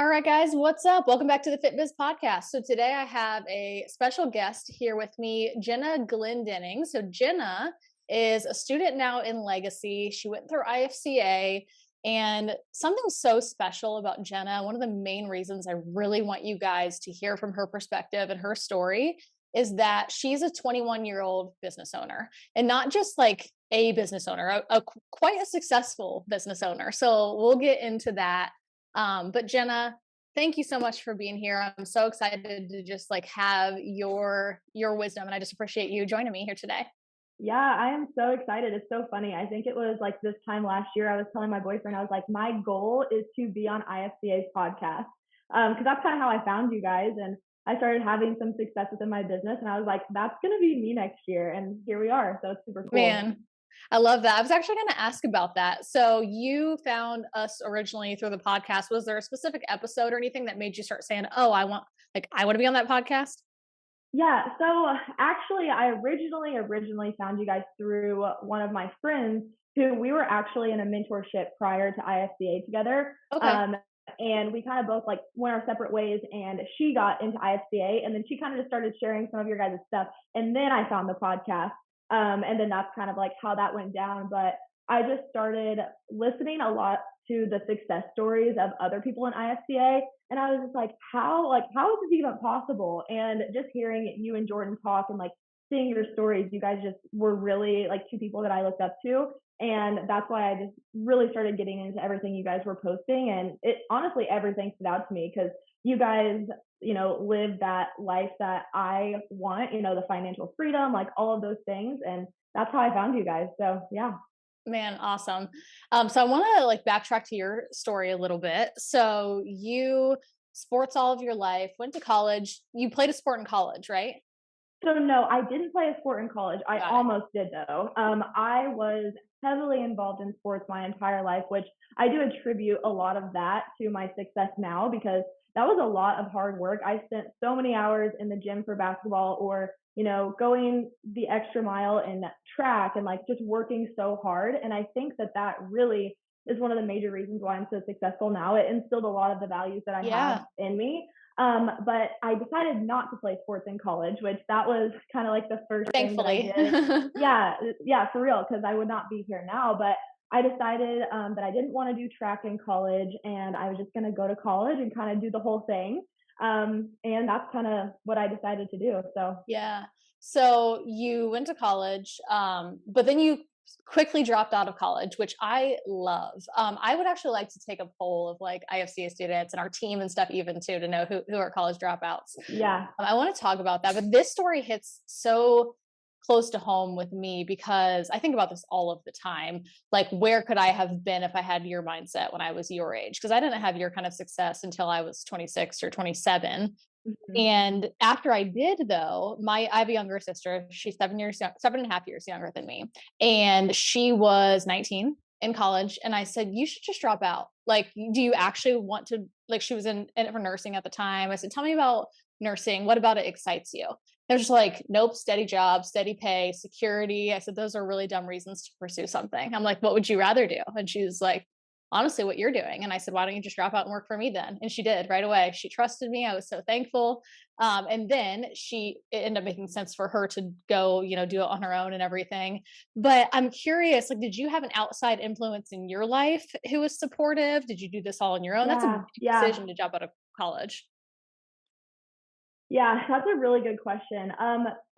All right, guys, what's up? Welcome back to the Fit Biz Podcast. So today I have a special guest here with me, Jenna Glendenning. So Jenna is a student now in Legacy. She went through IFCA, and something so special about Jenna, one of the main reasons I really want you guys to hear from her perspective and her story is that she's a 21-year-old business owner, and not just like a business owner, quite a successful business owner. So we'll get into that. But Jenna, thank you so much for being here. I'm so excited to just like have your wisdom, and I just appreciate you joining me here today. Yeah, I am so excited. It's so funny. I think it was like this time last year, I was telling my boyfriend, I was like, my goal is to be on IFCA's podcast. Because that's kind of how I found you guys. And I started having some success within my business. And I was like, that's going to be me next year. And here we are. So it's super cool. Man, I love that. I was actually going to ask about that. So you found us originally through the podcast. Was there a specific episode or anything that made you start saying, "Oh, I want to be on that podcast"? Yeah, so actually, I originally found you guys through one of my friends who we were actually in a mentorship prior to IFCA together. Okay. And we kind of both like went our separate ways, and she got into IFCA, and then she kind of just started sharing some of your guys' stuff. And then I found the podcast. And then that's kind of like how that went down. But I just started listening a lot to the success stories of other people in IFCA. And I was just like, how is this even possible? And just hearing you and Jordan talk and like seeing your stories, you guys just were really like two people that I looked up to. And that's why I just really started getting into everything you guys were posting. And it honestly, everything stood out to me because you guys, live that life that I want, the financial freedom, like all of those things. And that's how I found you guys. So yeah. Man, awesome. So I want to like backtrack to your story a little bit. So you sports all of your life, went to college. You played a sport in college, right? So no, I didn't play a sport in college. I Got it. almost did though. I was heavily involved in sports my entire life, which I do attribute a lot of that to my success now because that was a lot of hard work. I spent so many hours in the gym for basketball or, going the extra mile in track and like just working so hard. And I think that that really is one of the major reasons why I'm so successful now. It instilled a lot of the values that I have Yeah, in me. But I decided not to play sports in college, which that was kind of like the first thing that I thankfully. did. Yeah, yeah, for real, because I would not be here now. But I decided that I didn't want to do track in college, and I was just going to go to college and kind of do the whole thing. And that's kind of what I decided to do. So Yeah. So you went to college, but then you quickly dropped out of college, which I love. I would actually like to take a poll of like IFCA students and our team and stuff, even too, to know who are college dropouts. yeah, I want to talk about that, but this story hits so close to home with me because I think about this all of the time. Like, where could I have been if I had your mindset when I was your age? Because I didn't have your kind of success until I was 26 or 27. mhm, And after I did, though, I have a younger sister. She's 7.5 years younger than me. And she was 19 in college. And I said, you should just drop out. Like, do you actually want to? Like, she was in it for nursing at the time. I said, tell me about nursing. What about it excites you? They're just like, nope, steady job, steady pay, security. I said, those are really dumb reasons to pursue something. I'm like, what would you rather do? And she was like, honestly, what you're doing. And I said, why don't you just drop out and work for me then? And she did right away. She trusted me. I was so thankful. And then it ended up making sense for her to go, do it on her own and everything. But I'm curious, like, did you have an outside influence in your life who was supportive? Did you do this all on your own? That's a yeah, big yeah. decision to drop out of college. Yeah, that's a really good question.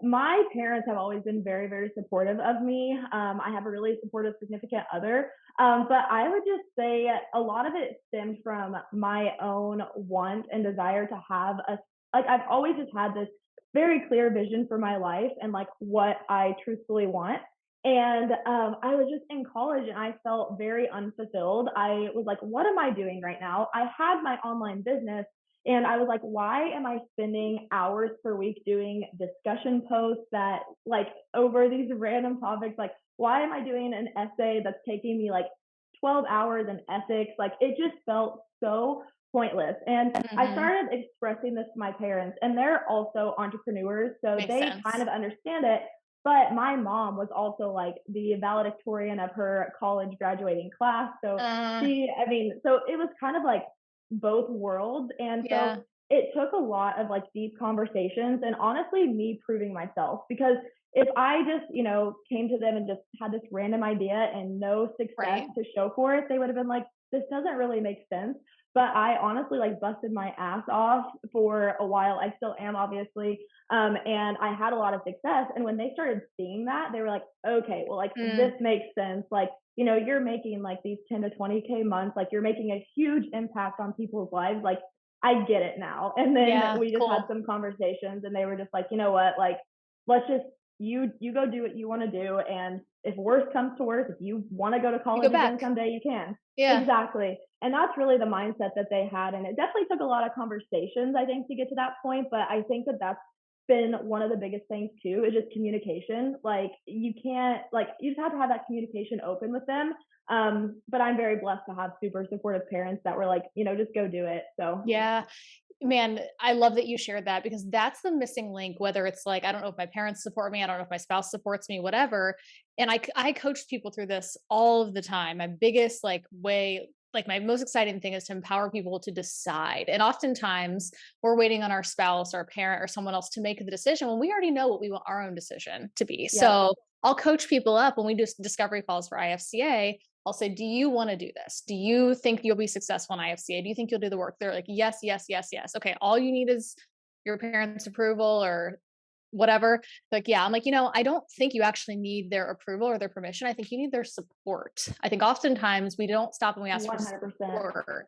My parents have always been very, very supportive of me. I have a really supportive significant other. But I would just say a lot of it stemmed from my own want and desire to have like, I've always just had this very clear vision for my life and like what I truthfully want. And I was just in college and I felt very unfulfilled. I was like, what am I doing right now? I had my online business and I was like, why am I spending hours per week doing discussion posts that like over these random topics? Like, why am I doing an essay that's taking me like 12 hours in ethics? Like, it just felt so pointless. And I Hmm. started expressing this to my parents, and they're also entrepreneurs. So Makes they kind sense. of understand it. But my mom was also like the valedictorian of her college graduating class. So Uh, so it was kind of like both worlds. And so Yeah. it took a lot of like deep conversations and honestly me proving myself, because if I just, came to them and just had this random idea and no success Right. to show for it, they would have been like, this doesn't really make sense. But I honestly like busted my ass off for a while. I still am, obviously. And I had a lot of success. And when they started seeing that, they were like, okay, well, like this Mm, makes sense. Like, you're making like these 10 to 20K months, like you're making a huge impact on people's lives. Like, I get it now. And then yeah. we just had Cool. some conversations and they were just like, you know what, like, let's just, you go do what you want to do. And if worse comes to worse, if you want to go to You go college again back. someday, you can. Yeah. Exactly. And that's really the mindset that they had. And it definitely took a lot of conversations, I think, to get to that point. But I think that that's been one of the biggest things too, is just communication. Like, you can't, like, you just have to have that communication open with them. But I'm very blessed to have super supportive parents that were like, just go do it. So Yeah. Man, I love that you shared that because that's the missing link. Whether it's like, I don't know if my parents support me, I don't know if my spouse supports me, whatever. And I coach people through this all of the time. My biggest like way, like my most exciting thing is to empower people to decide. And oftentimes we're waiting on our spouse or a parent or someone else to make the decision when we already know what we want our own decision to be. yep, So I'll coach people up when we do discovery calls for IFCA. I'll say, do you want to do this? Do you think you'll be successful in IFCA? Do you think you'll do the work? They're like, yes, yes, yes, yes. Okay. All you need is your parents' approval or whatever. Like, yeah. I'm like, I don't think you actually need their approval or their permission. I think you need their support. I think oftentimes we don't stop and we ask for 100%. support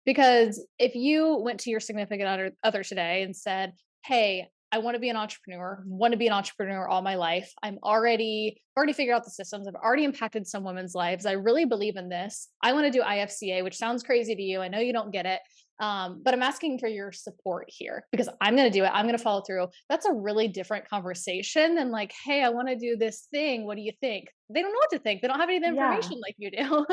because if you went to your significant other today and said, hey, I want to be an entrepreneur, want to be an entrepreneur all my life. I've already figured out the systems. I've already impacted some women's lives. I really believe in this. I want to do IFCA, which sounds crazy to you. I know you don't get it. But I'm asking for your support here because I'm going to do it. I'm going to follow through. That's a really different conversation than like, hey, I want to do this thing. What do you think? They don't know what to think. They don't have any of the Yeah. information like you do.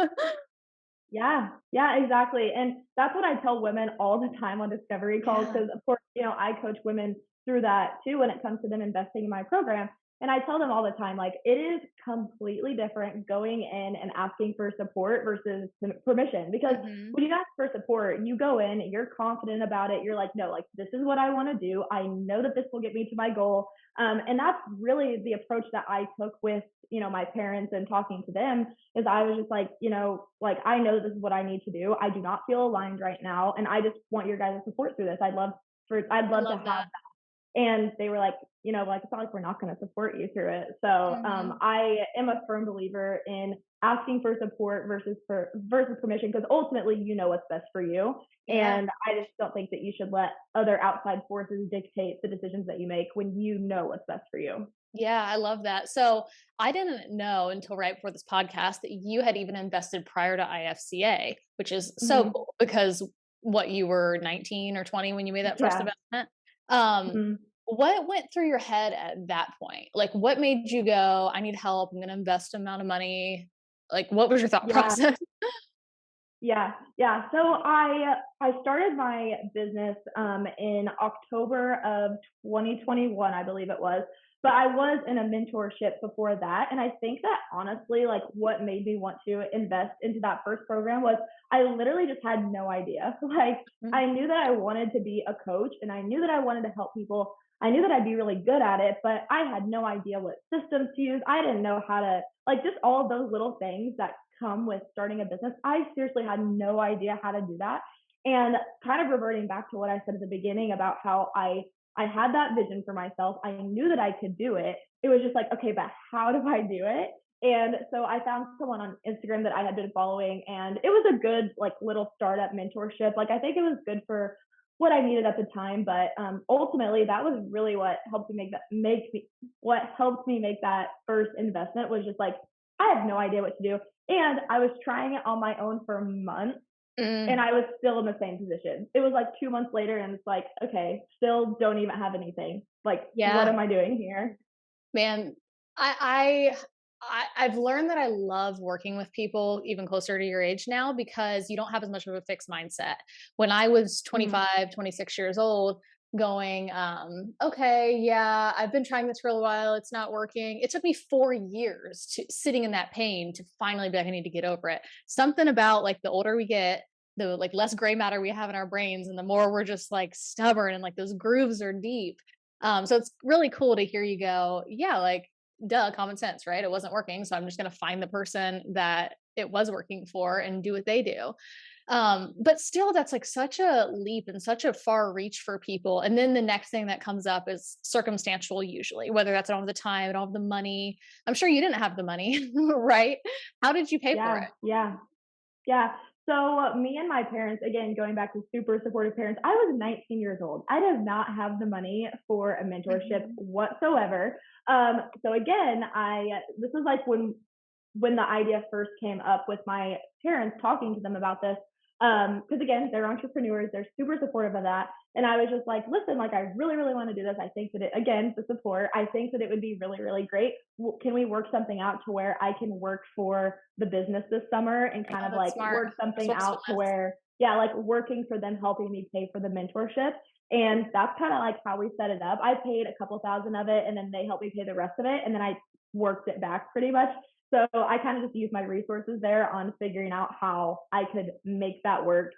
Yeah, yeah, exactly. And that's what I tell women all the time on discovery calls, Yeah. because of course, I coach women through that too when it comes to them investing in my program. And I tell them all the time, like, it is completely different going in and asking for support versus permission. Because Hmm. when you ask for support, you go in, you're confident about it. You're like, no, like, this is what I want to do. I know that this will get me to my goal. And that's really the approach that I took with, my parents and talking to them, is I was just like, like, I know this is what I need to do. I do not feel aligned right now. And I just want your guys' support through this. I'd I love to love have, that. and they were like, like, it's not like we're not going to support you through it. So Hmm. I am a firm believer in asking for support versus permission, because ultimately you know what's best for you. Yeah. And I just don't think that you should let other outside forces dictate the decisions that you make when you know what's best for you. Yeah, I love that. So I didn't know until right before this podcast that you had even invested prior to IFCA, which is so Hmm. cool because what you were 19 or 20 when you made that first Yeah. investment. Um, Mhm. what went through your head at that point? Like what made you go, I need help, I'm gonna invest an amount of money? Like what was your thought Yeah. process? Yeah, yeah. So I started my business in October of 2021, I believe it was. But I was in a mentorship before that, and I think that honestly, like, what made me want to invest into that first program was I literally just had no idea. Like, Mm. I knew that I wanted to be a coach, and I knew that I wanted to help people. I knew that I'd be really good at it, but I had no idea what systems to use. I didn't know how to, like, just all of those little things that come with starting a business. I seriously had no idea how to do that. And kind of reverting back to what I said at the beginning about how I had that vision for myself. I knew that I could do it. It was just like, okay, but how do I do it? And so I found someone on Instagram that I had been following, and it was a good, like, little startup mentorship. Like, I think it was good for what I needed at the time, but ultimately that was really what helped me make that first investment. Was just like, I have no idea what to do, and I was trying it on my own for months, and Mm, I was still in the same position. It was like 2 months later, and it's like, okay, still don't even have anything. Like, what yeah. am I doing here? Man, I I've learned that I love working with people even closer to your age now because you don't have as much of a fixed mindset. When I was Mm, 25, 26 years old, going, okay, yeah, I've been trying this for a while, it's not working. It took me 4 years to sitting in that pain to finally be like, I need to get over it. Something about like the older we get, the like less gray matter we have in our brains and the more we're just like stubborn and like those grooves are deep. So it's really cool to hear you go, yeah, like duh, common sense, right? It wasn't working. So I'm just going to find the person that it was working for and do what they do. But still, that's like such a leap and such a far reach for people. And then the next thing that comes up is circumstantial, usually, whether that's I don't have the time, I don't have the money. I'm sure you didn't have the money, right? How did you pay for Yeah, it? yeah. Yeah. So me and my parents, again, going back to super supportive parents, I was 19 years old. I did not have the money for a mentorship Mhm. whatsoever. So again, this was like when the idea first came up with my parents talking to them about this. Because again, they're entrepreneurs, they're super supportive of that. And I was just like, listen, like I really, really want to do this. I think that again, the support, I think that it would be really, really great. Can we work something out to where I can work for the business this summer and kind Oh, of that's like smart. work something out to Resourcefulness. where, yeah, like working for them, helping me pay for the mentorship. And that's kind of like how we set it up. I paid a couple thousand of it and then they helped me pay the rest of it. And then I worked it back pretty much. So I kind of just used my resources there on figuring out how I could make that work.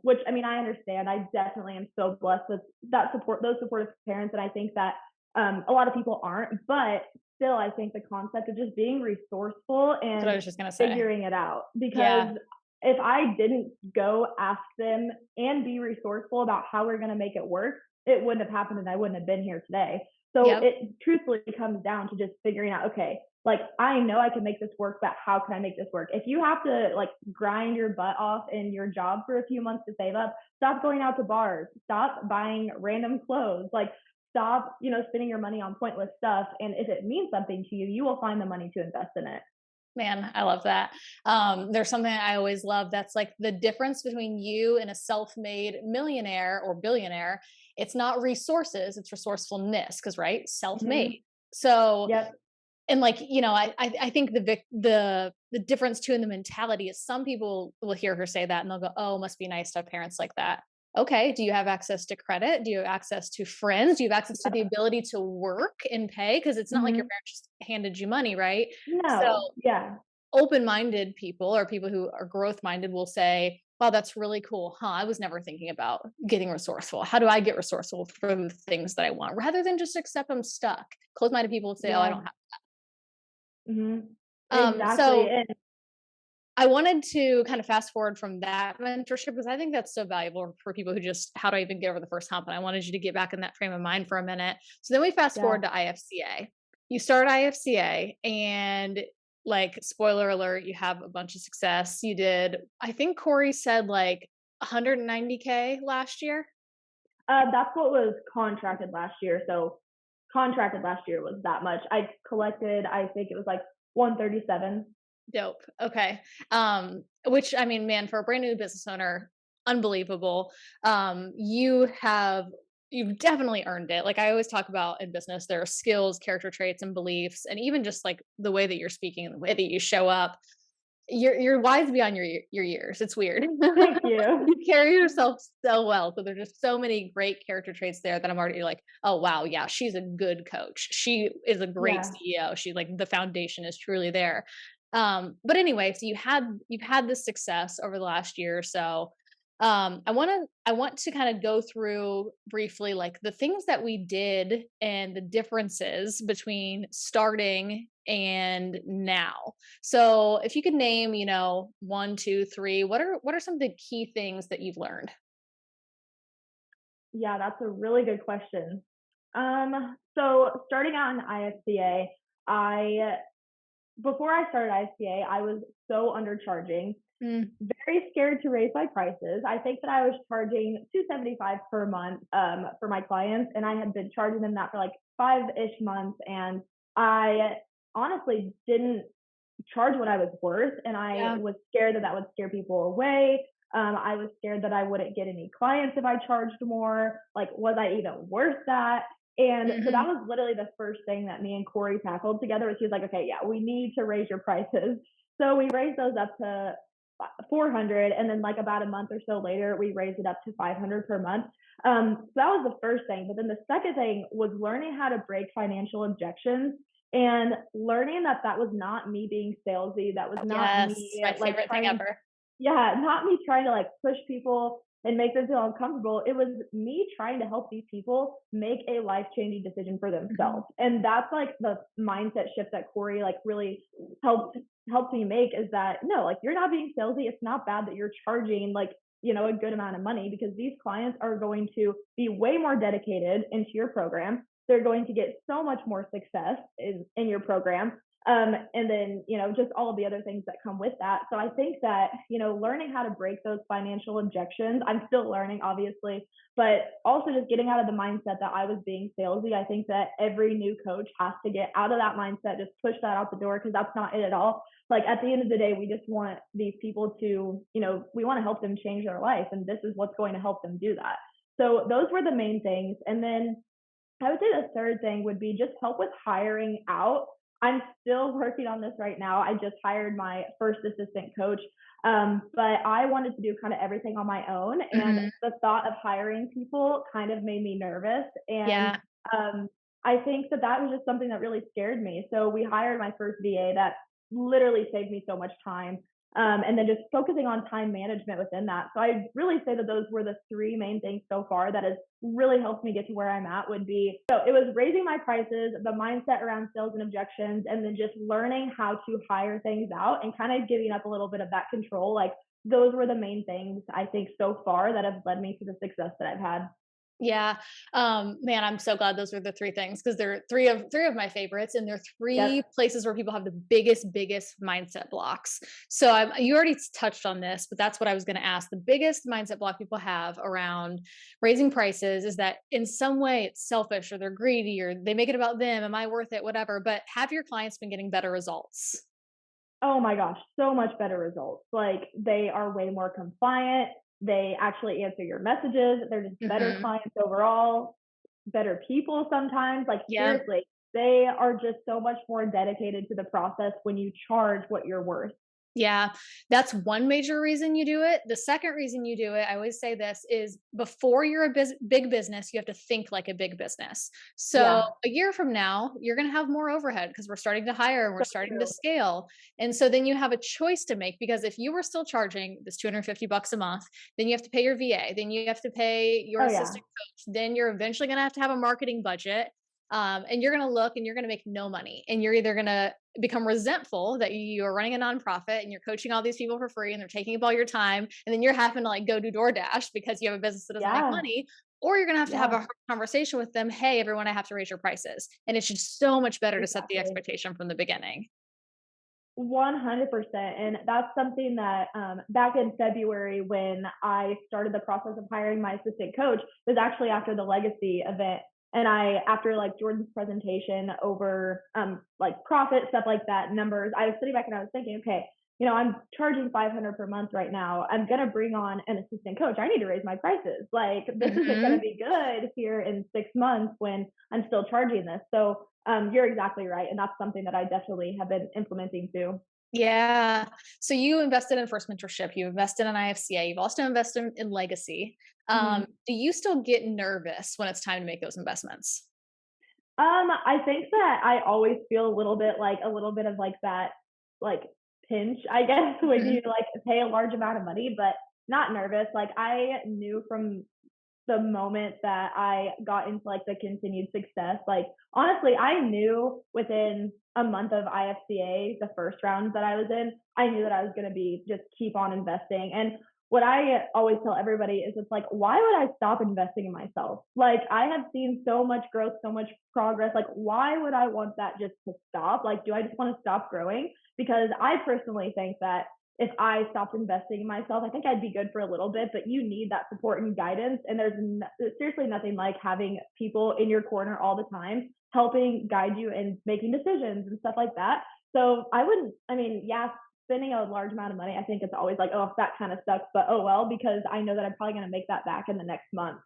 Which I mean, I understand. I definitely am so blessed with that support, those supportive parents, and I think that a lot of people aren't. But still, I think the concept of just being resourceful That's what I and was just gonna say. figuring it out, because Yeah. if I didn't go ask them and be resourceful about how we're going to make it work, it wouldn't have happened and I wouldn't have been here today. So Yep. it truthfully comes down to just figuring out, okay, like I know I can make this work, but how can I make this work? If you have to like grind your butt off in your job for a few months to save up, stop going out to bars, stop buying random clothes, like stop, spending your money on pointless stuff. And if it means something to you, you will find the money to invest in it. Man, I love that. There's something I always love that's like the difference between you and a self-made millionaire or billionaire. It's not resources, it's resourcefulness, because right, self-made. Mm-hmm. So, Yep. and like I think the difference too in the mentality is some people will hear her say that and they'll go, oh, must be nice to have parents like that. Okay, do you have access to credit? Do you have access to friends? Do you have access to the Yep. ability to work and pay? Because it's not like your Mm-hmm. parents just handed you money, right? So No. Yeah. open-minded people or people who are growth-minded will say, wow, that's really cool. Huh? I was never thinking about getting resourceful. How do I get resourceful for the things that I want rather than just accept I'm stuck? Closed-minded people would say, oh, I Yeah. don't have. Mm-hmm. Exactly. So And I wanted to kind of fast forward from that mentorship because I think that's so valuable for people who just, how do I even get over the first hump? And I wanted you to get back in that frame of mind for a minute. So then we fast forward yeah. to IFCA. You start IFCA and like spoiler alert, you have a bunch of success. You did, I think Corey said like 190K last year. That's what was contracted last year. So contracted last year was that much. I collected, I think it was like 137. Dope. Okay. Which I mean, man, for a brand new business owner, unbelievable. You've definitely earned it. Like I always talk about in business, there are skills, character traits, and beliefs, and even just like the way that you're speaking and the way that you show up. You're wise beyond your years. It's weird. Thank you. You carry yourself so well. So there's just so many great character traits there that I'm already like, oh wow, yeah, she's a good coach. She is a great Yeah. CEO. She like the foundation is truly there. But anyway, so you've had this success over the last year or so. I want to kind of go through briefly like the things that we did and the differences between starting and now. So if you could name, one, two, three, what are some of the key things that you've learned? Yeah, that's a really good question. So starting out in IFCA, I before I started IFCA, I was so undercharging, Mm, very scared to raise my prices. I think that I was charging 275 per month for my clients, and I had been charging them that for like 5-ish months, and I honestly didn't charge what I was worth, and I yeah. was scared that that would scare people away. I was scared that I wouldn't get any clients if I charged more. Like, was I even worth that? And so that Hmm. was literally the first thing that me and Corey tackled together. Was he was like, okay, yeah, we need to raise your prices. So we raised those up to 400, and then like about a month or so later, we raised it up to 500 per month. So that was the first thing. But then the second thing was learning how to break financial objections and learning that that was not me being salesy. That was not Yes, me my like favorite thing trying ever. Yeah, not me trying to like push people and make them feel uncomfortable. It was me trying to help these people make a life-changing decision for Mhm. themselves. And that's like the mindset shift that Corey like really helped helped me make is that no, like you're not being salesy. It's not bad that you're charging like, a good amount of money because these clients are going to be way more dedicated into your program. They're going to get so much more success in your program, and then, just all of the other things that come with that. So I think that, learning how to break those financial objections, I'm still learning, obviously, but also just getting out of the mindset that I was being salesy. I think that every new coach has to get out of that mindset, just push that out the door because that's not it at all. Like at the end of the day, we just want these people to, we want to help them change their life. And this is what's going to help them do that. So those were the main things. And then I would say the third thing would be just help with hiring out. I'm still working on this right now. I just hired my first assistant coach, but I wanted to do kind of everything on my own. And Mhm. the thought of hiring people kind of made me nervous. And Yeah. um, I think that that was just something that really scared me. So we hired my first VA that literally saved me so much time. And then just focusing on time management within that. So I really say that those were the three main things so far that has really helped me get to where I'm at would be so it was raising my prices, the mindset around sales and objections, and then just learning how to hire things out and kind of giving up a little bit of that control. Like those were the main things I think so far that have led me to the success that I've had. Yeah. Man, I'm so glad those were the three things because they're three of my favorites, and they're three Yep. places where people have the biggest mindset blocks. So you already touched on this, but that's what I was going to ask. The biggest mindset block people have around raising prices is that in some way it's selfish or they're greedy or they make it about them. Am I worth it? Whatever. But have your clients been getting better results? Oh my gosh, so much better results. Like they are way more compliant. They actually answer your messages. They're just better Hmm. clients overall, better people sometimes. Like Yeah. seriously, they are just so much more dedicated to the process when you charge what you're worth. Yeah, that's one major reason you do it. The second reason you do it, I always say this, is before you're a big business, you have to think like a big business. So Yeah, a year from now, you're going to have more overhead because we're starting to hire and we're so starting to true. scale. And so then you have a choice to make because if you were still charging this $250 a month, then you have to pay your VA, then you have to pay your Oh yeah, assistant coach, then you're eventually going to have a marketing budget. And you're going to look and you're going to make no money. And you're either going to become resentful that you are running a nonprofit and you're coaching all these people for free and they're taking up all your time and then you're having to like go do DoorDash because you have a business that doesn't make yeah, money, or you're going to have a yeah, hard conversation with them. Hey, everyone, I have to raise your prices. And it's just so much better to set the exactly. expectation from the beginning. 100%. And that's something that back in February, when I started the process of hiring my assistant coach, was actually after the Legacy event. And after like Jordan's presentation over like profit, stuff like that, numbers, I was sitting back and I was thinking, okay, I'm charging 500 per month right now. I'm going to bring on an assistant coach. I need to raise my prices. Like, this isn't going to Hmm. be good here in 6 months when I'm still charging this. So you're exactly right. And that's something that I definitely have been implementing too. Yeah. So you invested in First Mentorship, you invested in IFCA, you've also invested in Legacy. Mhm. Do you still get nervous when it's time to make those investments? I think that I always feel a little bit of like that, like pinch, I guess, when you Mhm. like pay a large amount of money, but not nervous. Like I knew from the moment that I got into like the continued success, like honestly, I knew within a month of IFCA, the first round that I was in, I knew that I was going to be just keep on investing. And what I always tell everybody is it's like, why would I stop investing in myself? Like I have seen so much growth, so much progress. Like, why would I want that just to stop? Like, do I just want to stop growing? Because I personally think that if I stopped investing in myself, I think I'd be good for a little bit, but you need that support and guidance. And there's seriously nothing like having people in your corner all the time, helping guide you and making decisions and stuff like that. So I wouldn't, I mean, yeah, spending a large amount of money, I think it's always like, oh, that kind of sucks, but oh well, because I know that I'm probably going to make that back in the next month.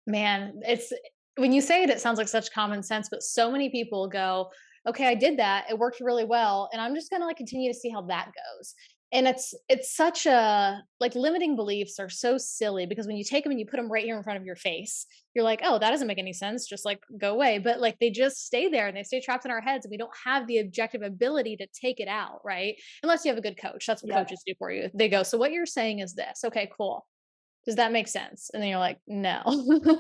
Man, it's when you say it, it sounds like such common sense, but so many people go, okay, I did that. It worked really well. And I'm just going to like continue to see how that goes. And it's such a like limiting beliefs are so silly because when you take them and you put them right here in front of your face, you're like, oh, that doesn't make any sense. Just like go away. But like they just stay there and they stay trapped in our heads and we don't have the objective ability to take it out, right? Unless you have a good coach. That's what Yep. coaches do for you. They go, so what you're saying is this. Okay, cool. Does that make sense? And then you're like, no. uh,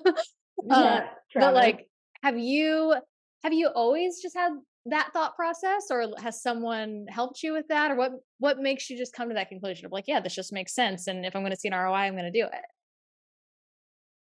Yeah, but Travis. like, have you have you always just had that thought process, or has someone helped you with that, or what makes you just come to that conclusion of like, yeah, this just makes sense, and if I'm going to see an ROI, I'm going to do it.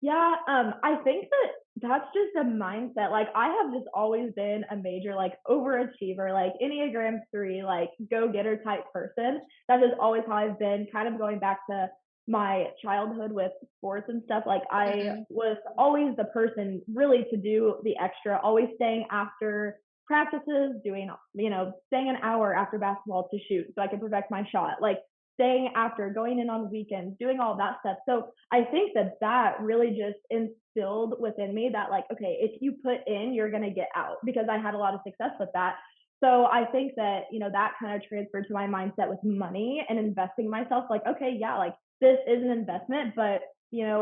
Yeah, I think that that's just a mindset. Like I have just always been a major like overachiever, like Enneagram 3, like go-getter type person. That's just always how I've been, kind of going back to my childhood with sports and stuff. Like I Hmm. was always the person really to do the extra, always staying after practices, doing, staying an hour after basketball to shoot so I could perfect my shot. Like staying after, going in on weekends, doing all that stuff. So I think that that really just instilled within me that, like, okay, if you put in, you're going to get out, because I had a lot of success with that. So I think that, that kind of transferred to my mindset with money and investing myself. Like, okay, yeah, like this is an investment, but,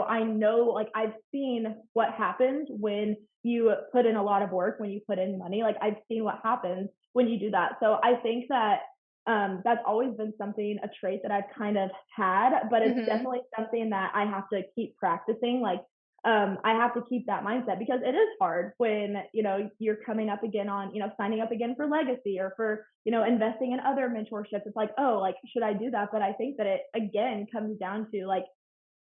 I know, like, I've seen what happens when you put in a lot of work, when you put in money. Like, I've seen what happens when you do that. So I think that that's always been something, a trait that I've kind of had, but it's Hmm. definitely something that I have to keep practicing. Like, I have to keep that mindset because it is hard when, you're coming up again on, signing up again for Legacy or for, investing in other mentorships. It's like, oh, like, should I do that? But I think that it, again, comes down to like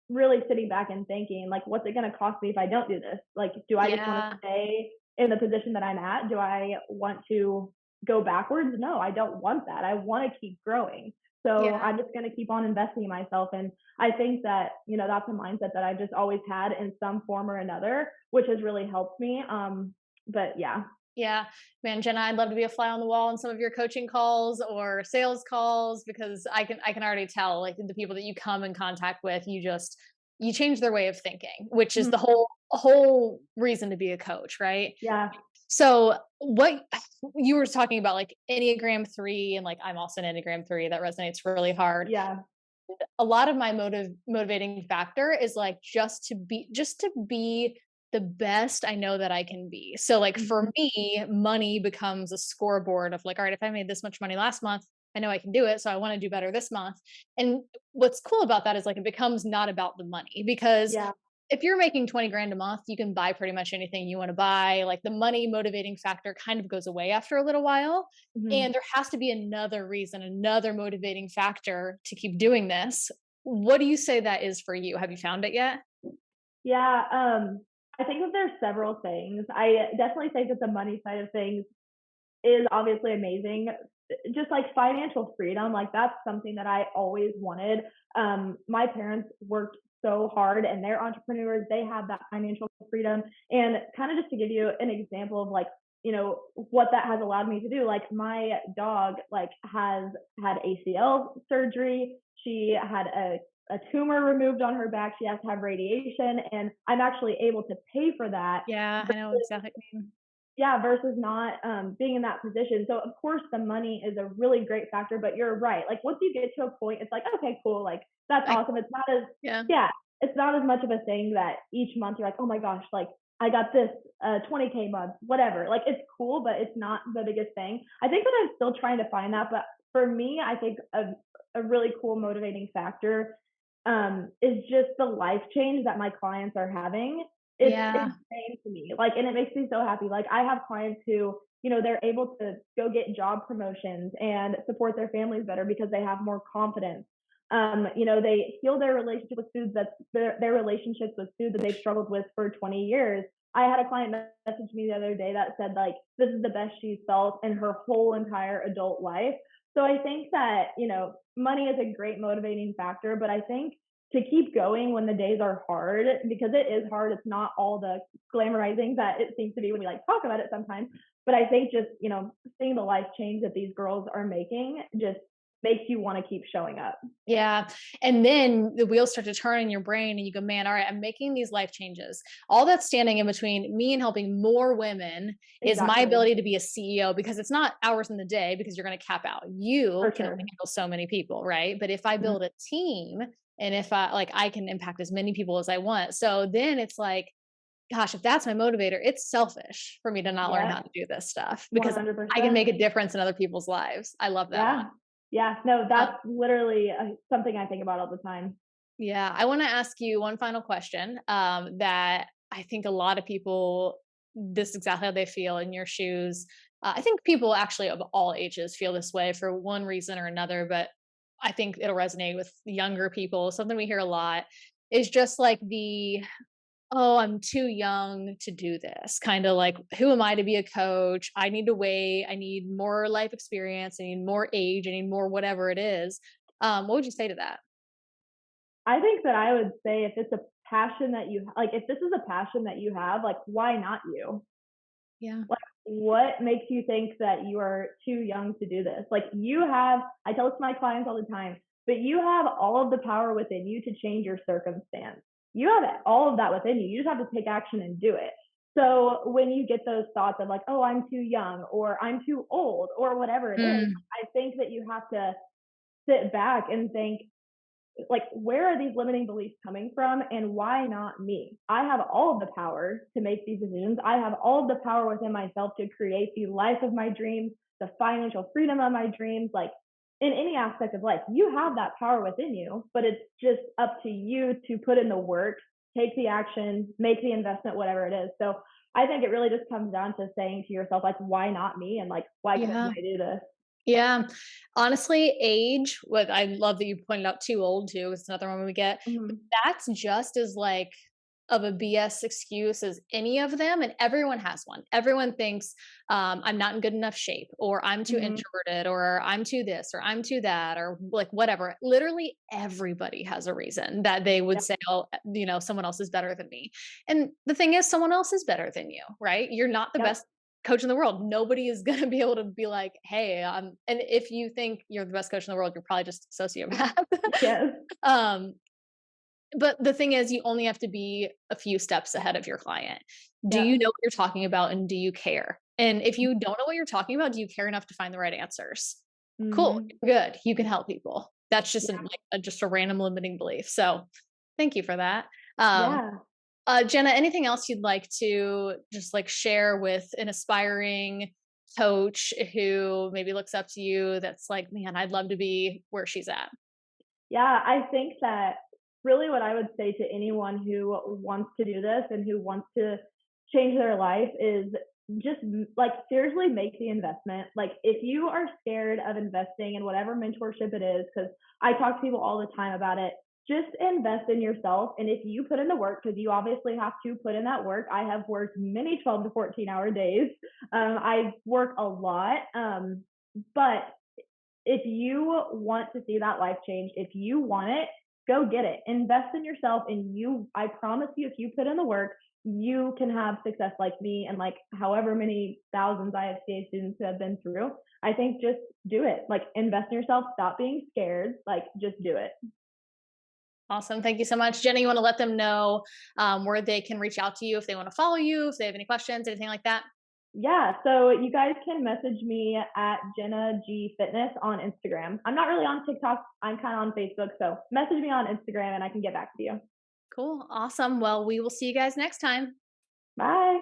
really sitting back and thinking, like, what's it going to cost me if I don't do this? Like, do I just want to Yeah. stay in the position that I'm at? Do I want to go backwards? No, I don't want that. I want to keep growing. So Yeah. I'm just going to keep on investing in myself. And I think that, that's a mindset that I've just always had in some form or another, which has really helped me. But yeah. Yeah, man, Jenna, I'd love to be a fly on the wall in some of your coaching calls or sales calls because I can already tell like the people that you come in contact with, you change their way of thinking, which is the Mhm. whole reason to be a coach, right? Yeah. So what you were talking about like Enneagram 3 and like I'm also an Enneagram 3 that resonates really hard. Yeah. A lot of my motivating factor is like just to be the best I know that I can be. So like for Mhm. me, money becomes a scoreboard of like, all right, if I made this much money last month, I know I can do it. So I want to do better this month. And what's cool about that is like it becomes not about the money because Yeah. if you're making 20 grand a month, you can buy pretty much anything you want to buy. Like the money motivating factor kind of goes away after a little while. Mhm. And there has to be another reason, another motivating factor to keep doing this. What do you say that is for you? Have you found it yet? Yeah. I think that there's several things. I definitely think that the money side of things is obviously amazing. Just like financial freedom, like that's something that I always wanted. My parents worked so hard and they're entrepreneurs. They have that financial freedom. And kind of just to give you an example of like, what that has allowed me to do. Like my dog like has had ACL surgery. She had a tumor removed on her back. She has to have radiation. And I'm actually able to pay for that. Yeah, I know exactly what you mean. Yeah, versus not being in that position. So of course the money is a really great factor, but you're right. Like once you get to a point, it's like, okay, cool, like that's I awesome. It's not as yeah. yeah, it's not as much of a thing that each month you're like, oh my gosh, like I got this 20K month, whatever. Like it's cool, but it's not the biggest thing. I think that I'm still trying to find that, but for me, I think a really cool motivating factor is just the life change that my clients are having. It's Yeah. insane to me. Like, and it makes me so happy. Like, I have clients who, they're able to go get job promotions and support their families better because they have more confidence. They heal their relationship with food, that's their relationships with food that they've struggled with for 20 years. I had a client message me the other day that said, like, this is the best she's felt in her whole entire adult life. So I think that, money is a great motivating factor, but I think to keep going when the days are hard, because it is hard, it's not all the glamorizing that it seems to be when we like talk about it sometimes. But I think just, seeing the life change that these girls are making just makes you want to keep showing up. Yeah. And then the wheels start to turn in your brain and you go, man, all right, I'm making these life changes. All that's standing in between me and helping more women is my Exactly. ability to be a CEO, because it's not hours in the day because you're going to cap out. You For can only sure. handle so many people, right? But if I Mhm. build a team and if I like, I can impact as many people as I want. So then it's like, gosh, if that's my motivator, it's selfish for me to not learn Yeah, how to do this stuff because I can 100%. make a difference in other people's lives. I love that one. Yeah. Yeah. No, Um, that's literally something I think about all the time. Yeah, I want to ask you one final question that I think a lot of people, this is exactly how they feel in your shoes. I think people actually of all ages feel this way for one reason or another, but I think it'll resonate with younger people. Something we hear a lot is just like the, oh, I'm too young to do this. Kind of like, who am I to be a coach? I need to wait. I need more life experience. I need more age. I need more whatever it is. What would you say to that? I think that I would say if it's a passion that you like, if this is a passion that you have, like, why not you? Yeah. Like, what makes you think that you are too young to do this? Like, you have, I tell it to my clients all the time, but you have all of the power within you to change your circumstance. You have all of that within you. You just have to take action and do it. So when you get those thoughts of like, oh, I'm too young or I'm too old or whatever it is, Mm, I think that you have to sit back and think, like, where are these limiting beliefs coming from and why not me? I have all of the power to make these decisions. I have all of the power within myself to create the life of my dreams, the financial freedom of my dreams. Like, in any aspect of life, you have that power within you, but it's just up to you to put in the work, take the action, make the investment, whatever it is. So I think it really just comes down to saying to yourself, like, why not me? And like, why couldn't yeah. I do this? Yeah. Honestly, age, what I love that you pointed out too old too, is another one we get. But Mhm. that's just as like of a BS excuse as any of them. And everyone has one. Everyone thinks I'm not in good enough shape, or I'm too Mhm. introverted, or I'm too this, or I'm too that, or like whatever. Literally everybody has a reason that they would Yep. say, oh, someone else is better than me. And the thing is, someone else is better than you, right? You're not the Yep. best coach in the world. Nobody is going to be able to be like, hey, and if you think you're the best coach in the world, you're probably just a sociopath. Yes. um, but the thing is, you only have to be a few steps ahead of your client. Do you Yep. know what you're talking about and do you care? And if you don't know what you're talking about, do you care enough to find the right answers? Cool, Mhm. you're good. You can help people. That's just Yeah. just a random limiting belief. So, thank you for that. Um, Yeah. Jenna, anything else you'd like to just like share with an aspiring coach who maybe looks up to you that's like, man, I'd love to be where she's at? Yeah, I think that really what I would say to anyone who wants to do this and who wants to change their life is just like seriously make the investment. Like, if you are scared of investing in whatever mentorship it is, because I talk to people all the time about it, just invest in yourself. And if you put in the work, because you obviously have to put in that work. I have worked many 12 to 14-hour days. I work a lot. But if you want to see that life change, if you want it, go get it. Invest in yourself, and I promise you, if you put in the work, you can have success like me and like however many thousands IFCA students who have been through. I think just do it. Like, invest in yourself, stop being scared, like, just do it. Awesome. Thank you so much. Jenna, you want to let them know where they can reach out to you if they want to follow you, if they have any questions, anything like that? Yeah, so you guys can message me at Jenna G Fitness on Instagram. I'm not really on TikTok. I'm kind of on Facebook, so message me on Instagram and I can get back to you. Cool. Awesome. Well, we will see you guys next time. Bye.